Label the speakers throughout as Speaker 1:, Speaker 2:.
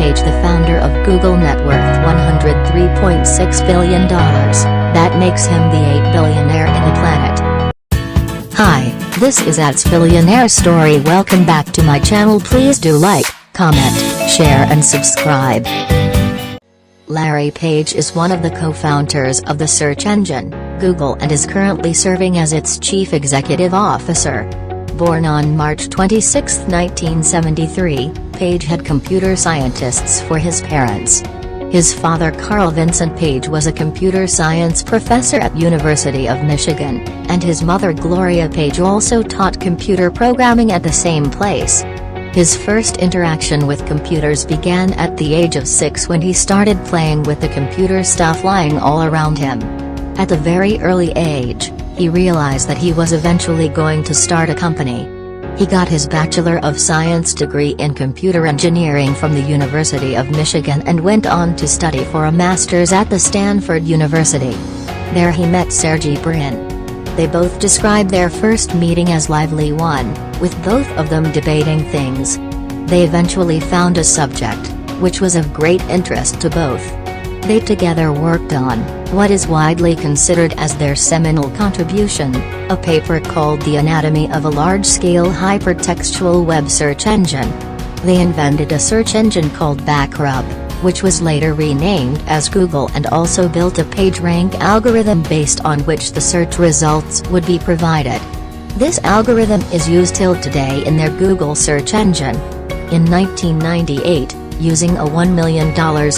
Speaker 1: Page, the founder of Google, net worth $103.6 billion. That makes him the 8th billionaire in the planet. Hi, this is Billionaire Story. Welcome back to my channel. Please do like, comment, share and subscribe. Larry Page is one of the co-founders of the search engine, Google, and is currently serving as its chief executive officer. Born on March 26, 1973, Page had computer scientists for his parents. His father, Carl Vincent Page, was a computer science professor at University of Michigan, and his mother, Gloria Page, also taught computer programming at the same place. His first interaction with computers began at the age of 6 when he started playing with the computer stuff lying all around him. At a very early age, he realized that he was eventually going to start a company. He got his Bachelor of Science degree in computer engineering from the University of Michigan and went on to study for a master's at the Stanford University. There he met Sergey Brin. They both described their first meeting as lively one, with both of them debating things. They eventually found a subject, which was of great interest to both. They together worked on what is widely considered as their seminal contribution, a paper called The Anatomy of a Large-Scale Hypertextual Web Search Engine. They invented a search engine called Backrub, which was later renamed as Google, and also built a PageRank algorithm based on which the search results would be provided. This algorithm is used till today in their Google search engine. In 1998, using a $1 million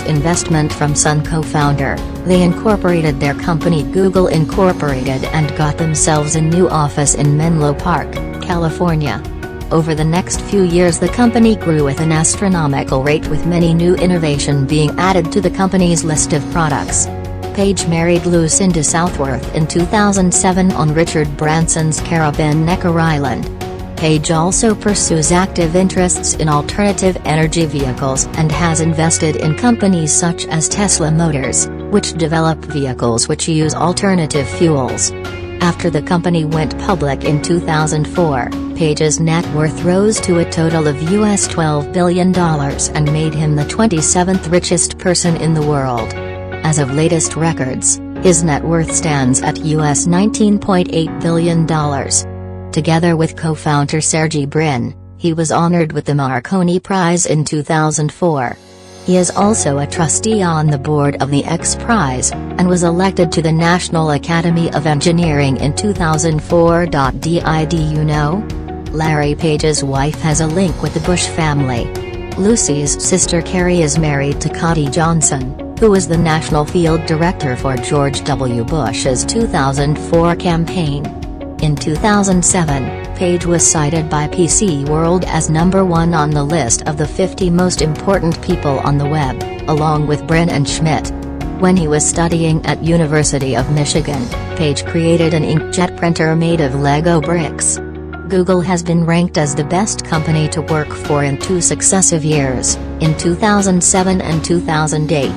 Speaker 1: investment from Sun co-founder, they incorporated their company Google Incorporated and got themselves a new office in Menlo Park, California. Over the next few years the company grew at an astronomical rate, with many new innovation being added to the company's list of products. Page married Lucinda Southworth in 2007 on Richard Branson's Caribbean Necker Island. Page also pursues active interests in alternative energy vehicles and has invested in companies such as Tesla Motors, which develop vehicles which use alternative fuels. After the company went public in 2004, Page's net worth rose to a total of US $12 billion and made him the 27th richest person in the world. As of latest records, his net worth stands at US $19.8 billion. Together with co-founder Sergey Brin, he was honored with the Marconi Prize in 2004. He is also a trustee on the board of the X Prize, and was elected to the National Academy of Engineering in 2004. Did you know? Larry Page's wife has a link with the Bush family. Lucy's sister Carrie is married to Cody Johnson, who was the National Field Director for George W. Bush's 2004 campaign. In 2007, Page was cited by PC World as #1 on the list of the 50 most important people on the web, along with Brin and Schmidt. When he was studying at University of Michigan, Page created an inkjet printer made of Lego bricks. Google has been ranked as the best company to work for in 2 successive years, in 2007 and 2008.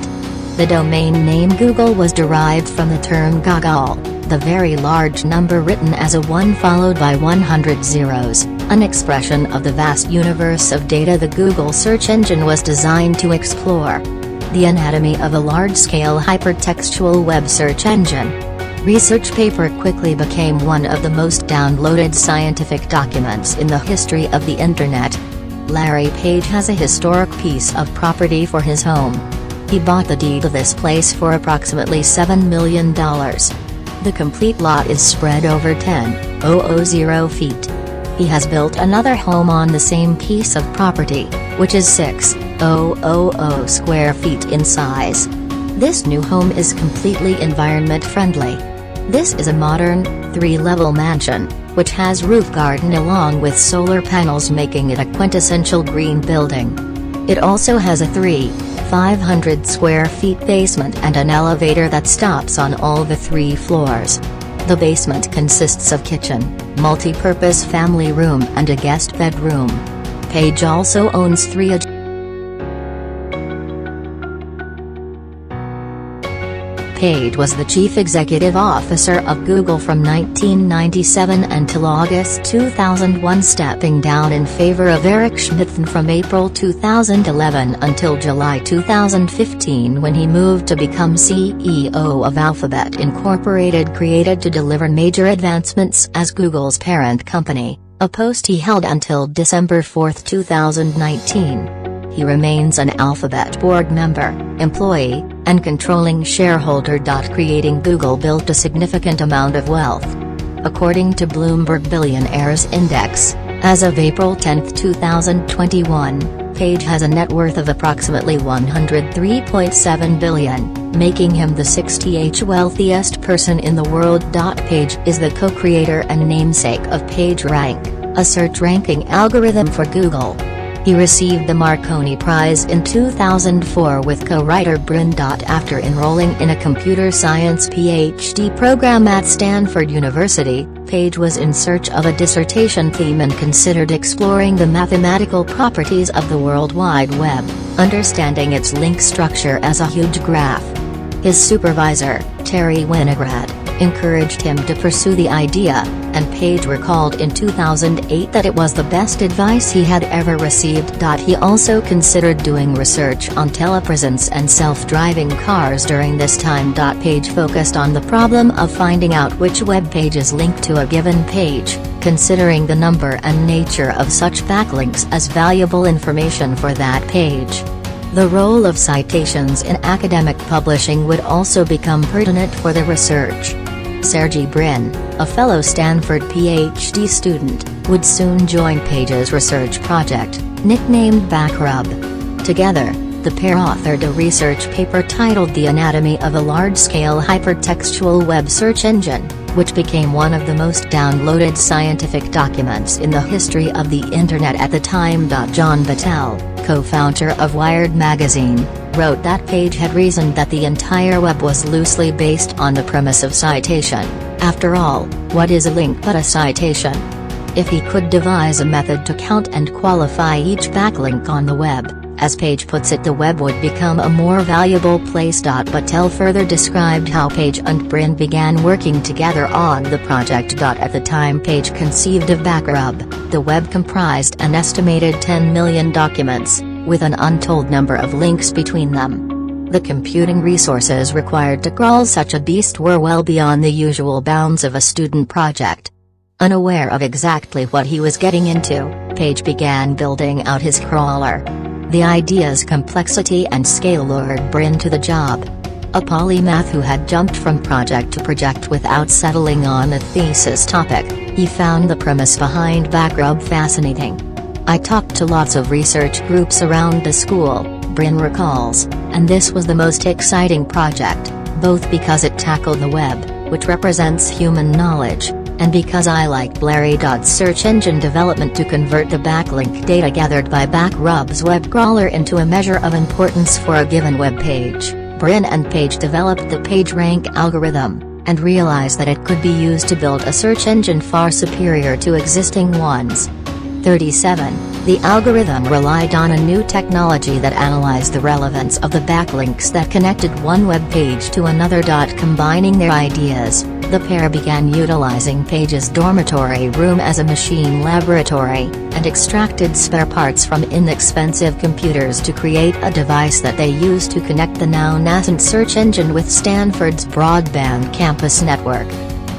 Speaker 1: The domain name Google was derived from the term Gogol, the very large number written as a 1 followed by 100 zeros, an expression of the vast universe of data the Google search engine was designed to explore. The Anatomy of a Large-Scale Hypertextual Web Search Engine research paper quickly became one of the most downloaded scientific documents in the history of the Internet. Larry Page has a historic piece of property for his home. He bought the deed of this place for approximately $7 million. The complete lot is spread over 10,000 feet. He has built another home on the same piece of property, which is 6,000 square feet in size. This new home is completely environment-friendly. This is a modern, 3-level mansion, which has roof garden along with solar panels, making it a quintessential green building. It also has a 500 square feet basement and an elevator that stops on all the 3 floors. The basement consists of kitchen, multi-purpose family room and a guest bedroom. Page also owns 3 Page was the chief executive officer of Google from 1997 until August 2001, stepping down in favor of Eric Schmidt from April 2011 until July 2015, when he moved to become CEO of Alphabet Incorporated, created to deliver major advancements as Google's parent company, a post he held until December 4, 2019. He remains an Alphabet board member, employee, and controlling shareholder. Creating Google built a significant amount of wealth. According to Bloomberg Billionaires Index, as of April 10, 2021, Page has a net worth of approximately $103.7 billion, making him the 60th wealthiest person in the world. Page is the co-creator and namesake of PageRank, a search ranking algorithm for Google. He received the Marconi Prize in 2004 with co-writer Bryn. After enrolling in a computer science PhD program at Stanford University, Page was in search of a dissertation theme and considered exploring the mathematical properties of the World Wide Web, understanding its link structure as a huge graph. His supervisor, Terry Winograd, encouraged him to pursue the idea, and Page recalled in 2008 that it was the best advice he had ever received. He also considered doing research on telepresence and self-driving cars during this time. Page focused on the problem of finding out which web pages link to a given page, considering the number and nature of such backlinks as valuable information for that page. The role of citations in academic publishing would also become pertinent for the research. Sergey Brin, a fellow Stanford PhD student, would soon join Page's research project, nicknamed BackRub. Together, the pair authored a research paper titled The Anatomy of a Large-Scale Hypertextual Web Search Engine, which became one of the most downloaded scientific documents in the history of the Internet at the time. John Battelle, co-founder of Wired magazine, wrote that Page had reasoned that the entire web was loosely based on the premise of citation. After all, what is a link but a citation? If he could devise a method to count and qualify each backlink on the web, as Page puts it, the web would become a more valuable place. Battelle further described how Page and Brin began working together on the project. At the time Page conceived of BackRub, the web comprised an estimated 10 million documents, with an untold number of links between them. The computing resources required to crawl such a beast were well beyond the usual bounds of a student project. Unaware of exactly what he was getting into, Page began building out his crawler. The idea's complexity and scale lured Brin to the job. A polymath who had jumped from project to project without settling on a thesis topic, he found the premise behind BackRub fascinating. I talked to lots of research groups around the school, Brin recalls, and this was the most exciting project, both because it tackled the web, which represents human knowledge, and because I liked Larry. Search engine development to convert the backlink data gathered by BackRub's web crawler into a measure of importance for a given web page. Brin and Page developed the PageRank algorithm, and realized that it could be used to build a search engine far superior to existing ones. 37. The algorithm relied on a new technology that analyzed the relevance of the backlinks that connected one web page to another. Combining their ideas, the pair began utilizing Page's dormitory room as a machine laboratory, and extracted spare parts from inexpensive computers to create a device that they used to connect the now nascent search engine with Stanford's broadband campus network.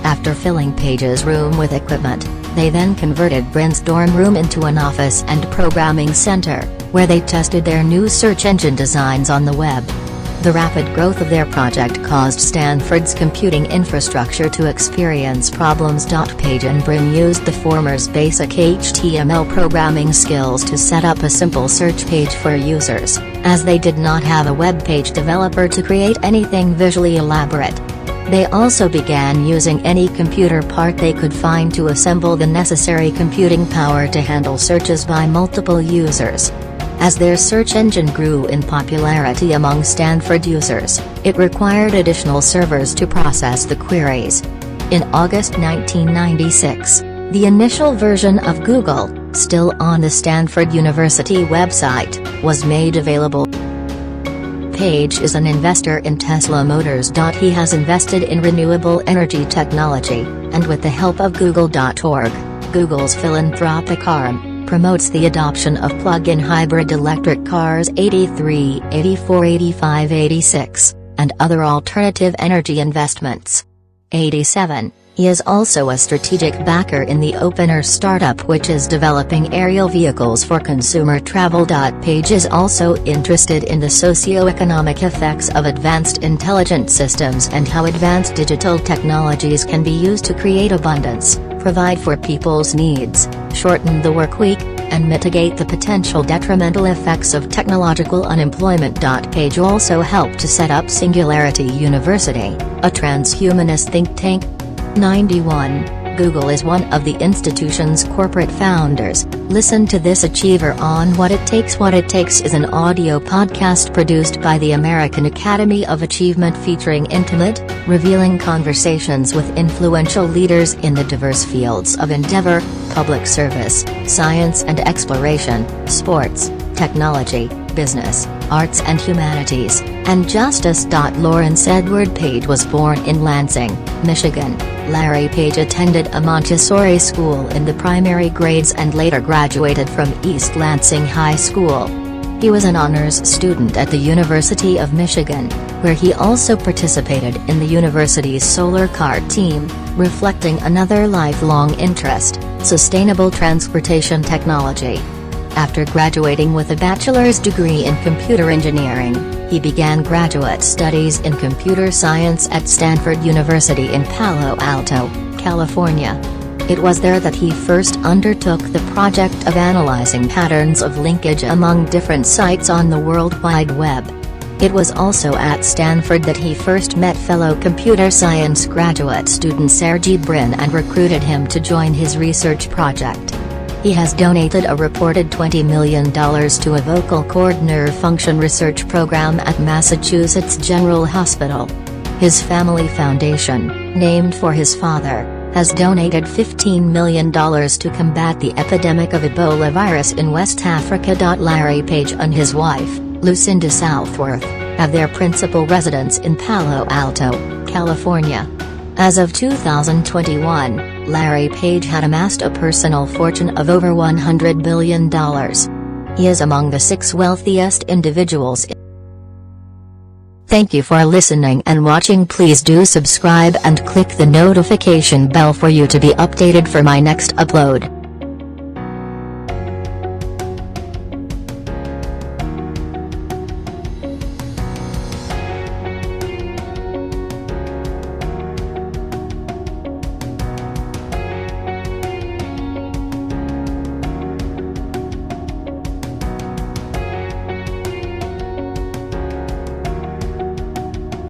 Speaker 1: After filling Page's room with equipment, they then converted Brin's dorm room into an office and programming center, where they tested their new search engine designs on the web. The rapid growth of their project caused Stanford's computing infrastructure to experience problems. Page and Brin used the former's basic HTML programming skills to set up a simple search page for users, as they did not have a web page developer to create anything visually elaborate. They also began using any computer part they could find to assemble the necessary computing power to handle searches by multiple users. As their search engine grew in popularity among Stanford users, it required additional servers to process the queries. In August 1996, the initial version of Google, still on the Stanford University website, was made available. Page is an investor in Tesla Motors. He has invested in renewable energy technology, and with the help of Google.org, Google's philanthropic arm, promotes the adoption of plug-in hybrid electric cars 83, 84, 85, 86, and other alternative energy investments. 87. He is also a strategic backer in the Opener startup which is developing aerial vehicles for consumer travel. Page is also interested in the socio-economic effects of advanced intelligent systems and how advanced digital technologies can be used to create abundance, provide for people's needs, shorten the work week, and mitigate the potential detrimental effects of technological unemployment. Page also helped to set up Singularity University, a transhumanist think tank. 91. Google is one of the institution's corporate founders. Listen to this achiever on What It Takes. What It Takes is an audio podcast produced by the American Academy of Achievement featuring intimate, revealing conversations with influential leaders in the diverse fields of endeavor, public service, science and exploration, sports, technology, business, arts and humanities, and justice. Lawrence Edward Page was born in Lansing, Michigan. Larry Page attended a Montessori school in the primary grades and later graduated from East Lansing High School. He was an honors student at the University of Michigan, where he also participated in the university's solar car team, reflecting another lifelong interest, sustainable transportation technology. After graduating with a bachelor's degree in computer engineering, he began graduate studies in computer science at Stanford University in Palo Alto, California. It was there that he first undertook the project of analyzing patterns of linkage among different sites on the World Wide Web. It was also at Stanford that he first met fellow computer science graduate student Sergey Brin and recruited him to join his research project. He has donated a reported $20 million to a vocal cord nerve function research program at Massachusetts General Hospital. His family foundation, named for his father, has donated $15 million to combat the epidemic of Ebola virus in West Africa. Larry Page and his wife, Lucinda Southworth, have their principal residence in Palo Alto, California. As of 2021, Larry Page had amassed a personal fortune of over $100 billion. He is among the 6 wealthiest individuals. Thank you for listening and watching. Please do subscribe and click the notification bell for you to be updated for my next upload.